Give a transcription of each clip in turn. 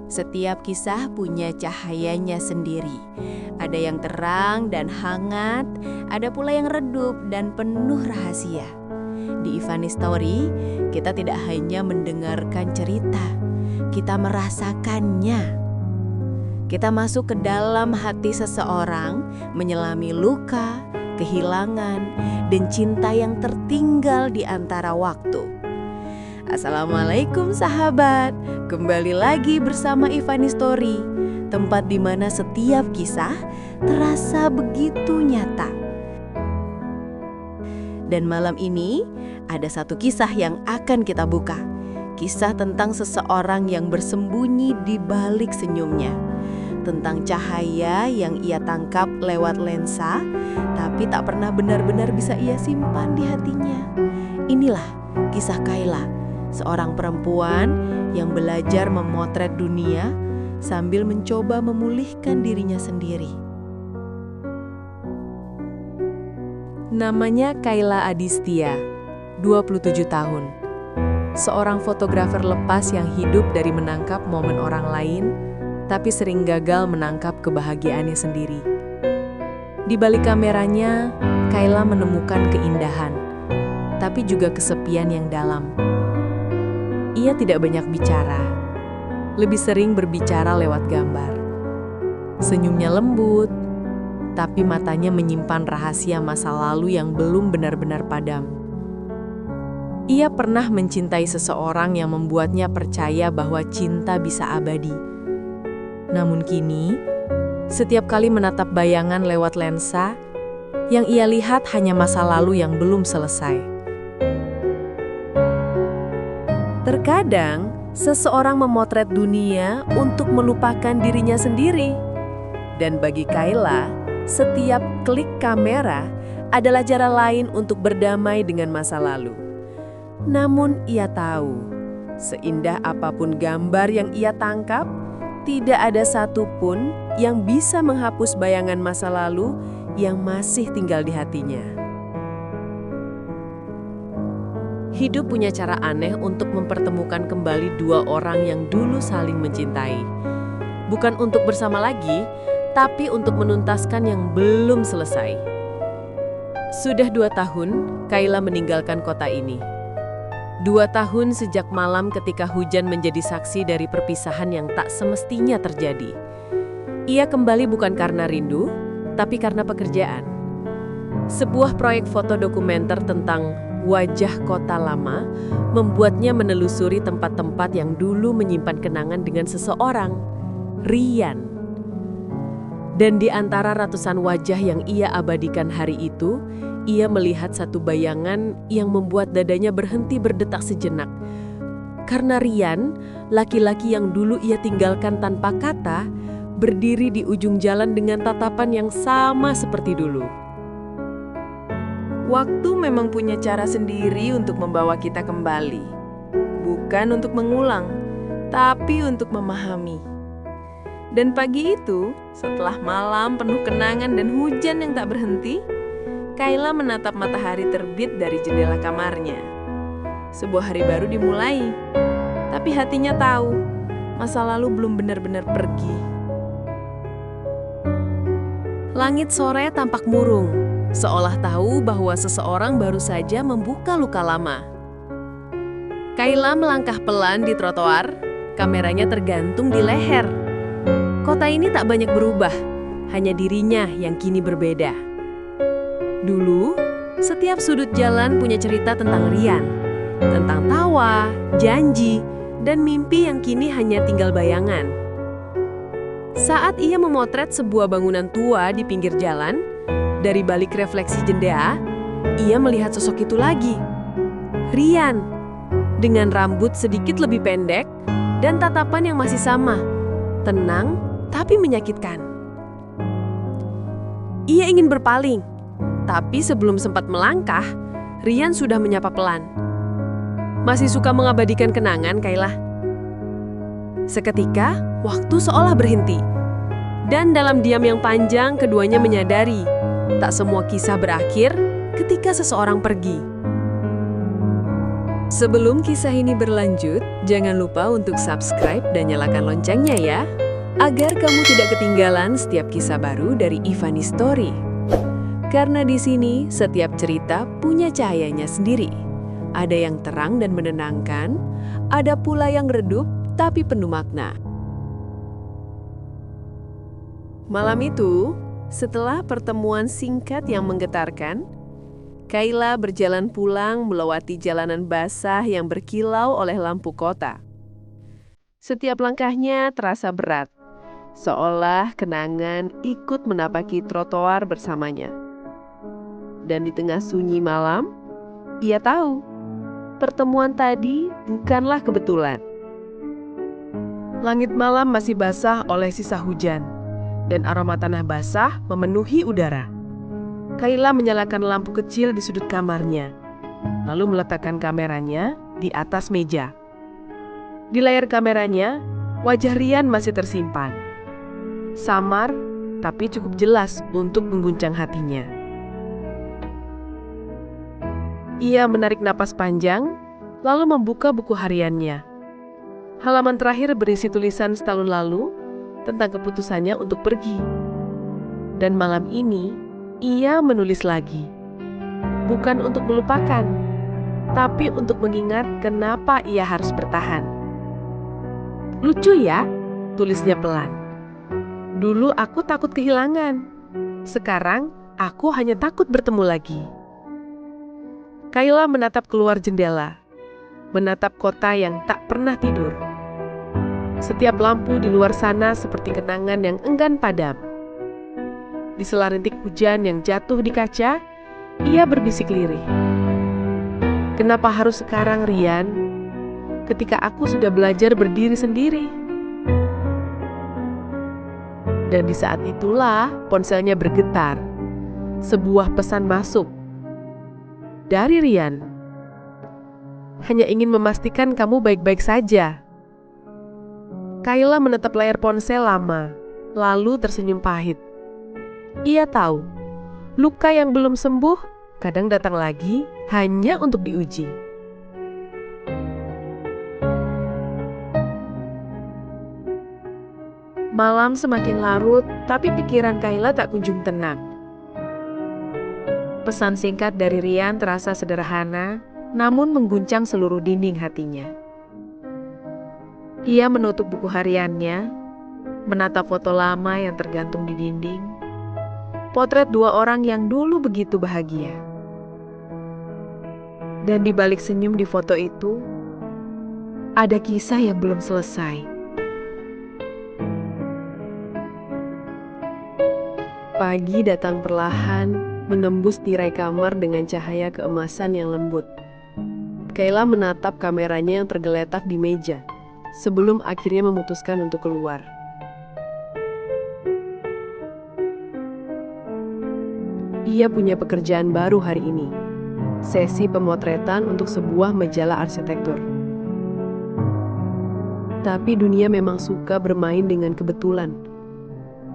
Setiap kisah punya cahayanya sendiri. Ada yang terang dan hangat, ada pula yang redup dan penuh rahasia. Di Ivani Story, kita tidak hanya mendengarkan cerita, kita merasakannya. Kita masuk ke dalam hati seseorang, menyelami luka, kehilangan, dan cinta yang tertinggal di antara waktu. Assalamualaikum sahabat, kembali lagi bersama Ivani Story, tempat di mana setiap kisah terasa begitu nyata. Dan malam ini ada satu kisah yang akan kita buka. Kisah tentang seseorang yang bersembunyi di balik senyumnya. Tentang cahaya yang ia tangkap lewat lensa, tapi tak pernah benar-benar bisa ia simpan di hatinya. Inilah kisah Kayla, seorang perempuan yang belajar memotret dunia sambil mencoba memulihkan dirinya sendiri. Namanya Kayla Adistia, 27 tahun. Seorang fotografer lepas yang hidup dari menangkap momen orang lain, tapi sering gagal menangkap kebahagiaannya sendiri. Di balik kameranya, Kayla menemukan keindahan, tapi juga kesepian yang dalam. Ia tidak banyak bicara, lebih sering berbicara lewat gambar. Senyumnya lembut, tapi matanya menyimpan rahasia masa lalu yang belum benar-benar padam. Ia pernah mencintai seseorang yang membuatnya percaya bahwa cinta bisa abadi. Namun kini, setiap kali menatap bayangan lewat lensa, yang ia lihat hanya masa lalu yang belum selesai. Terkadang, seseorang memotret dunia untuk melupakan dirinya sendiri. Dan bagi Kayla, setiap klik kamera adalah cara lain untuk berdamai dengan masa lalu. Namun ia tahu, seindah apapun gambar yang ia tangkap, tidak ada satupun yang bisa menghapus bayangan masa lalu yang masih tinggal di hatinya. Hidup punya cara aneh untuk mempertemukan kembali dua orang yang dulu saling mencintai. Bukan untuk bersama lagi, tapi untuk menuntaskan yang belum selesai. Sudah 2 tahun, Kayla meninggalkan kota ini. 2 tahun sejak malam ketika hujan menjadi saksi dari perpisahan yang tak semestinya terjadi. Ia kembali bukan karena rindu, tapi karena pekerjaan. Sebuah proyek foto dokumenter tentang wajah kota lama membuatnya menelusuri tempat-tempat yang dulu menyimpan kenangan dengan seseorang, Rian. Dan di antara ratusan wajah yang ia abadikan hari itu, ia melihat satu bayangan yang membuat dadanya berhenti berdetak sejenak. Karena Rian, laki-laki yang dulu ia tinggalkan tanpa kata, berdiri di ujung jalan dengan tatapan yang sama seperti dulu. Waktu memang punya cara sendiri untuk membawa kita kembali. Bukan untuk mengulang, tapi untuk memahami. Dan pagi itu, setelah malam penuh kenangan dan hujan yang tak berhenti, Kayla menatap matahari terbit dari jendela kamarnya. Sebuah hari baru dimulai, tapi hatinya tahu, masa lalu belum benar-benar pergi. Langit sore tampak murung, seolah tahu bahwa seseorang baru saja membuka luka lama. Kayla melangkah pelan di trotoar, kameranya tergantung di leher. Kota ini tak banyak berubah, hanya dirinya yang kini berbeda. Dulu, setiap sudut jalan punya cerita tentang Rian, tentang tawa, janji, dan mimpi yang kini hanya tinggal bayangan. Saat ia memotret sebuah bangunan tua di pinggir jalan, dari balik refleksi jendela, ia melihat sosok itu lagi. Rian, dengan rambut sedikit lebih pendek dan tatapan yang masih sama, tenang tapi menyakitkan. Ia ingin berpaling, tapi sebelum sempat melangkah, Rian sudah menyapa pelan. Masih suka mengabadikan kenangan, Kayla? Seketika, waktu seolah berhenti. Dan dalam diam yang panjang, keduanya menyadari, tak semua kisah berakhir ketika seseorang pergi. Sebelum kisah ini berlanjut, jangan lupa untuk subscribe dan nyalakan loncengnya ya, agar kamu tidak ketinggalan setiap kisah baru dari Ivani Story. Karena di sini, setiap cerita punya cahayanya sendiri. Ada yang terang dan menenangkan, ada pula yang redup tapi penuh makna. Malam itu, setelah pertemuan singkat yang menggetarkan, Kayla berjalan pulang melewati jalanan basah yang berkilau oleh lampu kota. Setiap langkahnya terasa berat, seolah kenangan ikut menapaki trotoar bersamanya. Dan di tengah sunyi malam, ia tahu pertemuan tadi bukanlah kebetulan. Langit malam masih basah oleh sisa hujan, dan aroma tanah basah memenuhi udara. Kayla menyalakan lampu kecil di sudut kamarnya, lalu meletakkan kameranya di atas meja. Di layar kameranya, wajah Ryan masih tersimpan. Samar, tapi cukup jelas untuk mengguncang hatinya. Ia menarik napas panjang, lalu membuka buku hariannya. Halaman terakhir berisi tulisan setahun lalu tentang keputusannya untuk pergi. Dan malam ini, ia menulis lagi. Bukan untuk melupakan, tapi untuk mengingat kenapa ia harus bertahan. Lucu ya, tulisnya pelan. Dulu aku takut kehilangan. Sekarang aku hanya takut bertemu lagi. Kayla menatap keluar jendela, menatap kota yang tak pernah tidur. Setiap lampu di luar sana seperti kenangan yang enggan padam. Di sela rintik hujan yang jatuh di kaca, ia berbisik lirih. Kenapa harus sekarang, Ryan? Ketika aku sudah belajar berdiri sendiri. Dan di saat itulah ponselnya bergetar. Sebuah pesan masuk. Dari Ryan. Hanya ingin memastikan kamu baik-baik saja. Kayla menatap layar ponsel lama, lalu tersenyum pahit. Ia tahu, luka yang belum sembuh kadang datang lagi hanya untuk diuji. Malam semakin larut, tapi pikiran Kayla tak kunjung tenang. Pesan singkat dari Ryan terasa sederhana, namun mengguncang seluruh dinding hatinya. Ia menutup buku hariannya, menatap foto lama yang tergantung di dinding. Potret dua orang yang dulu begitu bahagia. Dan di balik senyum di foto itu, ada kisah yang belum selesai. Pagi datang perlahan, menembus tirai kamar dengan cahaya keemasan yang lembut. Kayla menatap kameranya yang tergeletak di meja, sebelum akhirnya memutuskan untuk keluar. Ia punya pekerjaan baru hari ini, sesi pemotretan untuk sebuah majalah arsitektur. Tapi dunia memang suka bermain dengan kebetulan.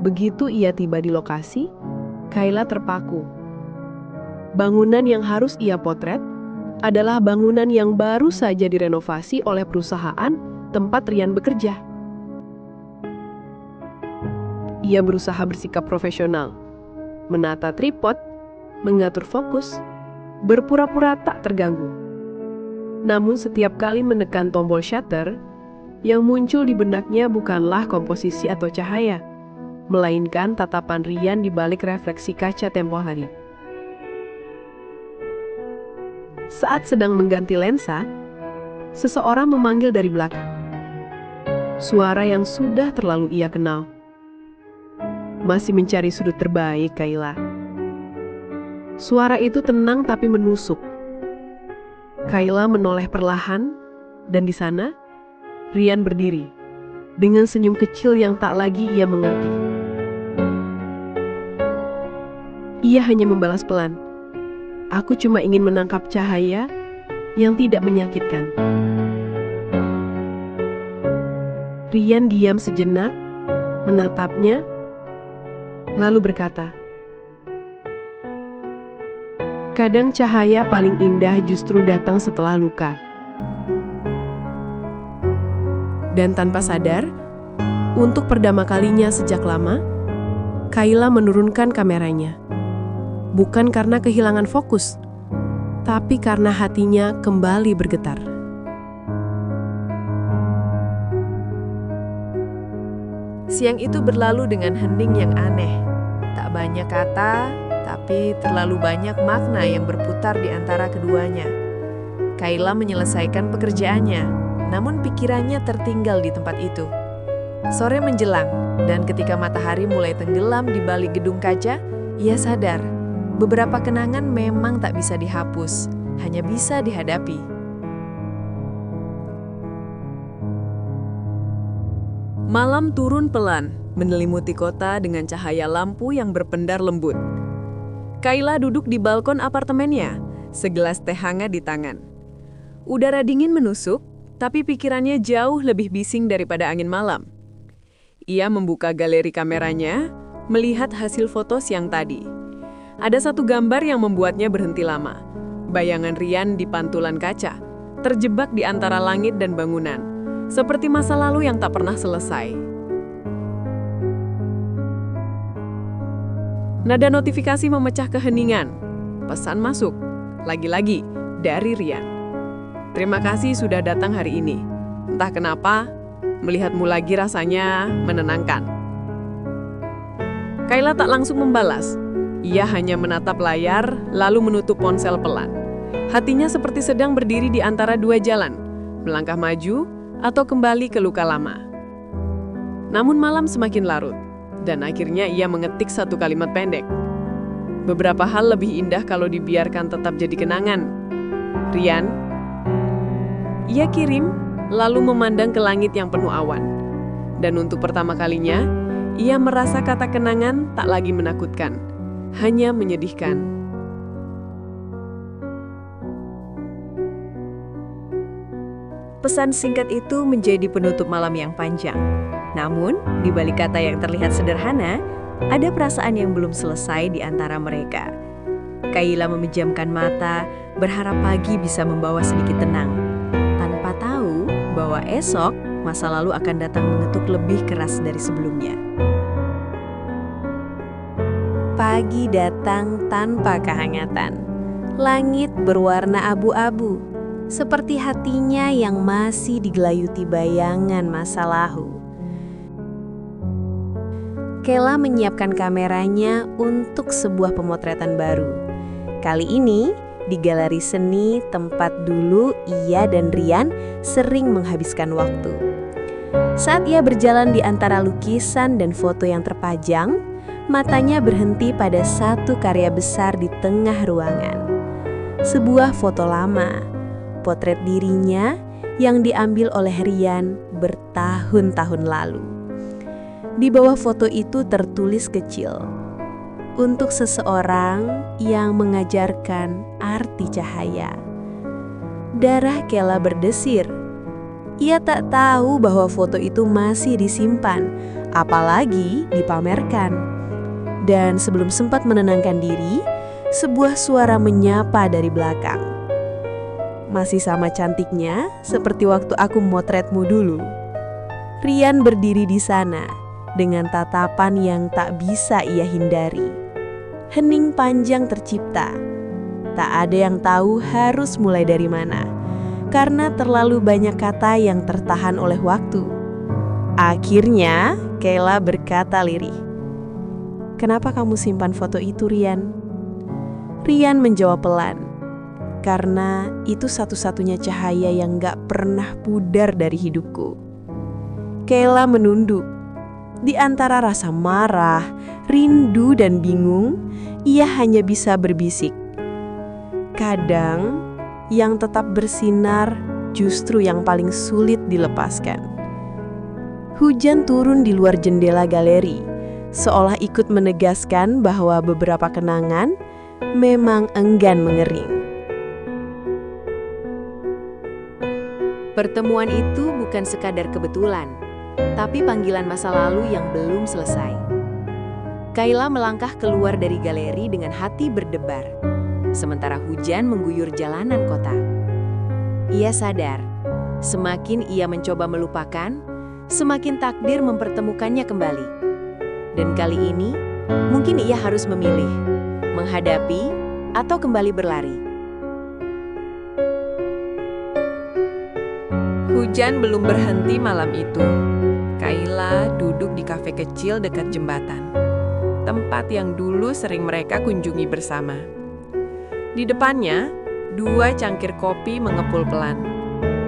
Begitu ia tiba di lokasi, Kayla terpaku. Bangunan yang harus ia potret adalah bangunan yang baru saja direnovasi oleh perusahaan tempat Ryan bekerja. Ia berusaha bersikap profesional, menata tripod, mengatur fokus, berpura-pura tak terganggu. Namun setiap kali menekan tombol shutter, yang muncul di benaknya bukanlah komposisi atau cahaya, melainkan tatapan Ryan di balik refleksi kaca tempo hari. Saat sedang mengganti lensa, seseorang memanggil dari belakang. Suara yang sudah terlalu ia kenal. Masih mencari sudut terbaik, Kayla. Suara itu tenang tapi menusuk. Kayla menoleh perlahan, dan di sana, Ryan berdiri, dengan senyum kecil yang tak lagi ia mengerti. Ia hanya membalas pelan, "Aku cuma ingin menangkap cahaya yang tidak menyakitkan." Ryan diam sejenak, menatapnya, lalu berkata, "Kadang cahaya paling indah justru datang setelah luka." Dan tanpa sadar, untuk pertama kalinya sejak lama, Kayla menurunkan kameranya. Bukan karena kehilangan fokus, tapi karena hatinya kembali bergetar. Siang itu berlalu dengan hening yang aneh. Tak banyak kata, tapi terlalu banyak makna yang berputar di antara keduanya. Kayla menyelesaikan pekerjaannya, namun pikirannya tertinggal di tempat itu. Sore menjelang, dan ketika matahari mulai tenggelam di balik gedung kaca, ia sadar beberapa kenangan memang tak bisa dihapus, hanya bisa dihadapi. Malam turun pelan, menyelimuti kota dengan cahaya lampu yang berpendar lembut. Kayla duduk di balkon apartemennya, segelas teh hangat di tangan. Udara dingin menusuk, tapi pikirannya jauh lebih bising daripada angin malam. Ia membuka galeri kameranya, melihat hasil foto siang tadi. Ada satu gambar yang membuatnya berhenti lama. Bayangan Ryan di pantulan kaca, terjebak di antara langit dan bangunan, seperti masa lalu yang tak pernah selesai. Nada notifikasi memecah keheningan. Pesan masuk, lagi-lagi dari Ryan. Terima kasih sudah datang hari ini. Entah kenapa, melihatmu lagi rasanya menenangkan. Kayla tak langsung membalas. Ia hanya menatap layar, lalu menutup ponsel pelan. Hatinya seperti sedang berdiri di antara dua jalan, melangkah maju atau kembali ke luka lama. Namun malam semakin larut, dan akhirnya ia mengetik satu kalimat pendek. Beberapa hal lebih indah kalau dibiarkan tetap jadi kenangan. Ryan. Ia kirim, lalu memandang ke langit yang penuh awan. Dan untuk pertama kalinya, ia merasa kata kenangan tak lagi menakutkan, hanya menyedihkan. Pesan singkat itu menjadi penutup malam yang panjang. Namun, di balik kata yang terlihat sederhana, ada perasaan yang belum selesai di antara mereka. Kayla memejamkan mata, berharap pagi bisa membawa sedikit tenang, tanpa tahu bahwa esok masa lalu akan datang mengetuk lebih keras dari sebelumnya. Pagi datang tanpa kehangatan. Langit berwarna abu-abu, seperti hatinya yang masih digelayuti bayangan masa lalu. Kayla menyiapkan kameranya untuk sebuah pemotretan baru. Kali ini, di galeri seni tempat dulu ia dan Ryan sering menghabiskan waktu. Saat ia berjalan di antara lukisan dan foto yang terpajang, matanya berhenti pada satu karya besar di tengah ruangan. Sebuah foto lama, potret dirinya yang diambil oleh Ryan bertahun-tahun lalu. Di bawah foto itu tertulis kecil, untuk seseorang yang mengajarkan arti cahaya. Darah Kayla berdesir. Ia tak tahu bahwa foto itu masih disimpan, apalagi dipamerkan. Dan sebelum sempat menenangkan diri, sebuah suara menyapa dari belakang. Masih sama cantiknya seperti waktu aku memotretmu dulu. Ryan berdiri di sana dengan tatapan yang tak bisa ia hindari. Hening panjang tercipta. Tak ada yang tahu harus mulai dari mana, karena terlalu banyak kata yang tertahan oleh waktu. Akhirnya, Kayla berkata lirih, "Kenapa kamu simpan foto itu, Ryan?" Ryan menjawab pelan, "Karena itu satu-satunya cahaya yang gak pernah pudar dari hidupku." Kayla menunduk. Di antara rasa marah, rindu, dan bingung, ia hanya bisa berbisik. Kadang, yang tetap bersinar justru yang paling sulit dilepaskan. Hujan turun di luar jendela galeri, seolah ikut menegaskan bahwa beberapa kenangan memang enggan mengering. Pertemuan itu bukan sekadar kebetulan, tapi panggilan masa lalu yang belum selesai. Kayla melangkah keluar dari galeri dengan hati berdebar, sementara hujan mengguyur jalanan kota. Ia sadar Semakin ia mencoba melupakan, semakin takdir mempertemukannya kembali. Dan kali ini, mungkin ia harus memilih, menghadapi atau kembali berlari. Hujan belum berhenti malam itu. Kayla duduk di kafe kecil dekat jembatan, tempat yang dulu sering mereka kunjungi bersama. Di depannya, 2 cangkir kopi mengepul pelan.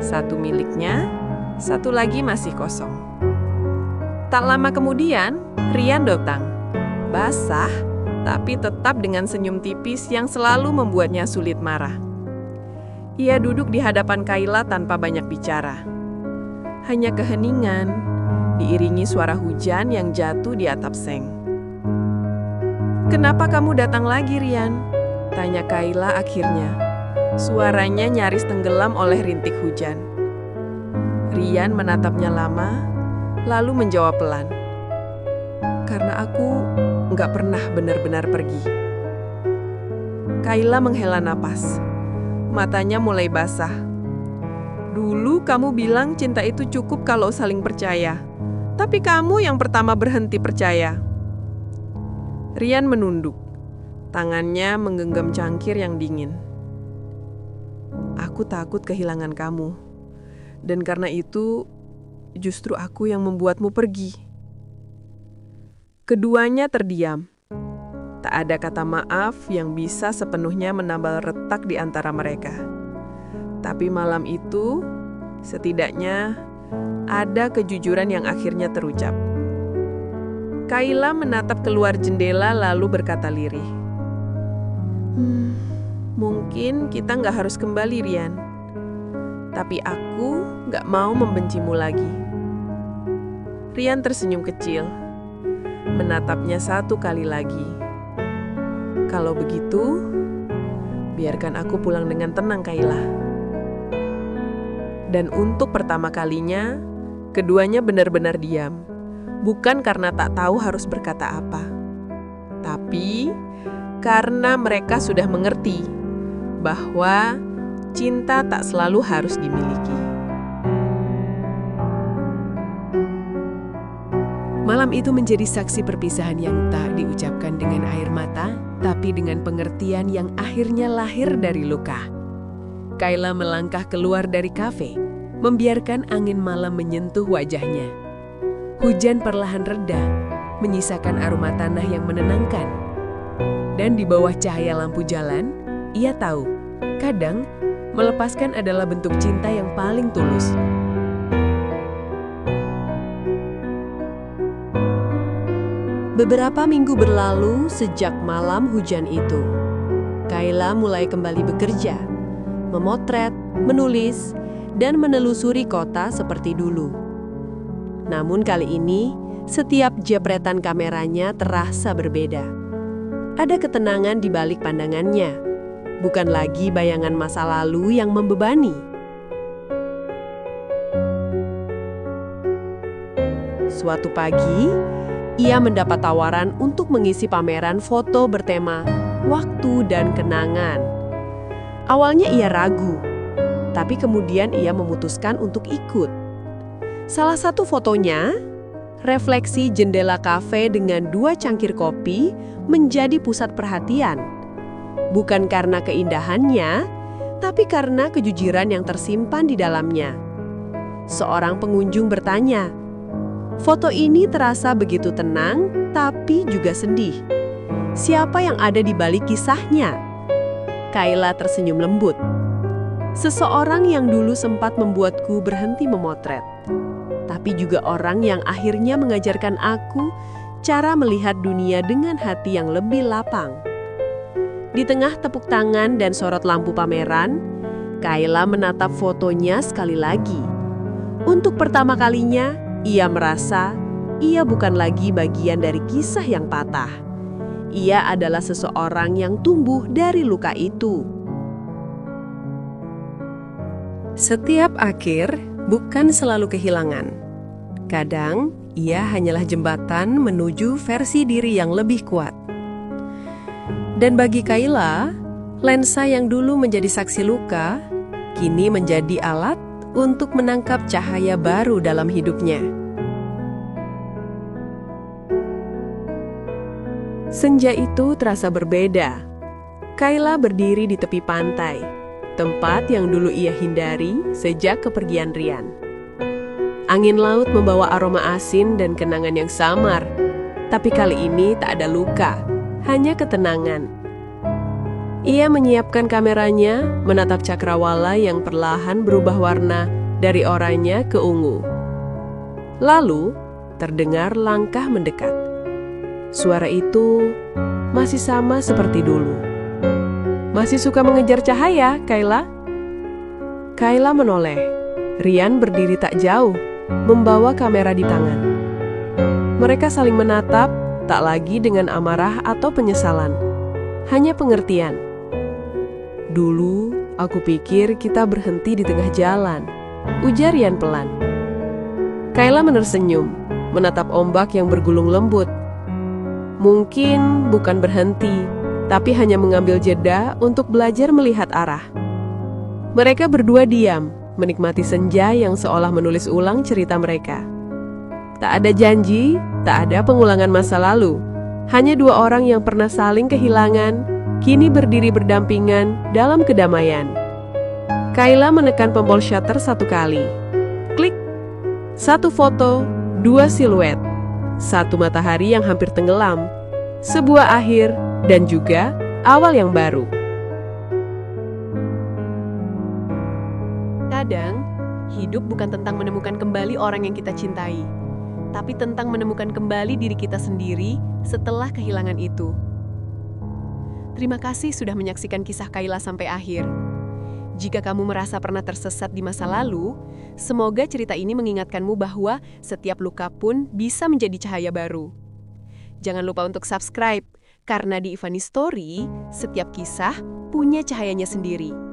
Satu miliknya, satu lagi masih kosong. Tak lama kemudian, Rian datang. Basah, tapi tetap dengan senyum tipis yang selalu membuatnya sulit marah. Ia duduk di hadapan Kayla tanpa banyak bicara. Hanya keheningan, diiringi suara hujan yang jatuh di atap seng. "Kenapa kamu datang lagi, Rian?" tanya Kayla akhirnya. Suaranya nyaris tenggelam oleh rintik hujan. Rian menatapnya lama, lalu menjawab pelan. "Karena aku nggak pernah benar-benar pergi." Kayla menghela napas. Matanya mulai basah. "Dulu kamu bilang cinta itu cukup kalau saling percaya. Tapi kamu yang pertama berhenti percaya." Rian menunduk. Tangannya menggenggam cangkir yang dingin. "Aku takut kehilangan kamu. Dan karena itu, justru aku yang membuatmu pergi." Keduanya terdiam. Tak ada kata maaf yang bisa sepenuhnya menambal retak di antara mereka. Tapi malam itu, setidaknya ada kejujuran yang akhirnya terucap. Kayla menatap keluar jendela lalu berkata lirih, "Mungkin kita nggak harus kembali, Rian. Tapi aku nggak mau membencimu lagi." Rian tersenyum kecil, menatapnya satu kali lagi. "Kalau begitu, biarkan aku pulang dengan tenang, Kayla." Dan untuk pertama kalinya, keduanya benar-benar diam. Bukan karena tak tahu harus berkata apa, tapi karena mereka sudah mengerti bahwa cinta tak selalu harus dimiliki. Malam itu menjadi saksi perpisahan yang tak diucapkan dengan air mata, tapi dengan pengertian yang akhirnya lahir dari luka. Kayla melangkah keluar dari kafe, membiarkan angin malam menyentuh wajahnya. Hujan perlahan reda, menyisakan aroma tanah yang menenangkan. Dan di bawah cahaya lampu jalan, ia tahu, kadang melepaskan adalah bentuk cinta yang paling tulus. Beberapa minggu berlalu sejak malam hujan itu. Kayla mulai kembali bekerja, memotret, menulis, dan menelusuri kota seperti dulu. Namun kali ini, setiap jepretan kameranya terasa berbeda. Ada ketenangan di balik pandangannya, bukan lagi bayangan masa lalu yang membebani. Suatu pagi, ia mendapat tawaran untuk mengisi pameran foto bertema waktu dan kenangan. Awalnya ia ragu, tapi kemudian ia memutuskan untuk ikut. Salah satu fotonya, refleksi jendela kafe dengan 2 cangkir kopi, menjadi pusat perhatian. Bukan karena keindahannya, tapi karena kejujuran yang tersimpan di dalamnya. Seorang pengunjung bertanya, "Foto ini terasa begitu tenang, tapi juga sedih. Siapa yang ada di balik kisahnya?" Kayla tersenyum lembut. "Seseorang yang dulu sempat membuatku berhenti memotret, tapi juga orang yang akhirnya mengajarkan aku cara melihat dunia dengan hati yang lebih lapang." Di tengah tepuk tangan dan sorot lampu pameran, Kayla menatap fotonya sekali lagi. Untuk pertama kalinya, ia merasa ia bukan lagi bagian dari kisah yang patah. Ia adalah seseorang yang tumbuh dari luka itu. Setiap akhir bukan selalu kehilangan. Kadang, ia hanyalah jembatan menuju versi diri yang lebih kuat. Dan bagi Kayla, lensa yang dulu menjadi saksi luka, kini menjadi alat untuk menangkap cahaya baru dalam hidupnya. Senja itu terasa berbeda. Kayla berdiri di tepi pantai, tempat yang dulu ia hindari sejak kepergian Ryan. Angin laut membawa aroma asin dan kenangan yang samar, tapi kali ini tak ada luka, hanya ketenangan. Ia menyiapkan kameranya, menatap cakrawala yang perlahan berubah warna dari oranye ke ungu. Lalu, terdengar langkah mendekat. Suara itu masih sama seperti dulu. "Masih suka mengejar cahaya, Kayla?" Kayla menoleh. Ryan berdiri tak jauh, membawa kamera di tangan. Mereka saling menatap, tak lagi dengan amarah atau penyesalan, hanya pengertian. "Dulu, aku pikir kita berhenti di tengah jalan," ujar Ryan pelan. Kayla menersenyum, menatap ombak yang bergulung lembut. Mungkin bukan berhenti, tapi hanya mengambil jeda untuk belajar melihat arah. Mereka berdua diam, menikmati senja yang seolah menulis ulang cerita mereka. Tak ada janji, tak ada pengulangan masa lalu. Hanya dua orang yang pernah saling kehilangan, kini berdiri berdampingan dalam kedamaian. Kayla menekan tombol shutter 1 kali. Klik. 1 foto, 2 siluet. 1 matahari yang hampir tenggelam. Sebuah akhir dan juga awal yang baru. Kadang, hidup bukan tentang menemukan kembali orang yang kita cintai, tapi tentang menemukan kembali diri kita sendiri setelah kehilangan itu. Terima kasih sudah menyaksikan kisah Kayla sampai akhir. Jika kamu merasa pernah tersesat di masa lalu, semoga cerita ini mengingatkanmu bahwa setiap luka pun bisa menjadi cahaya baru. Jangan lupa untuk subscribe, karena di Ivani Story, setiap kisah punya cahayanya sendiri.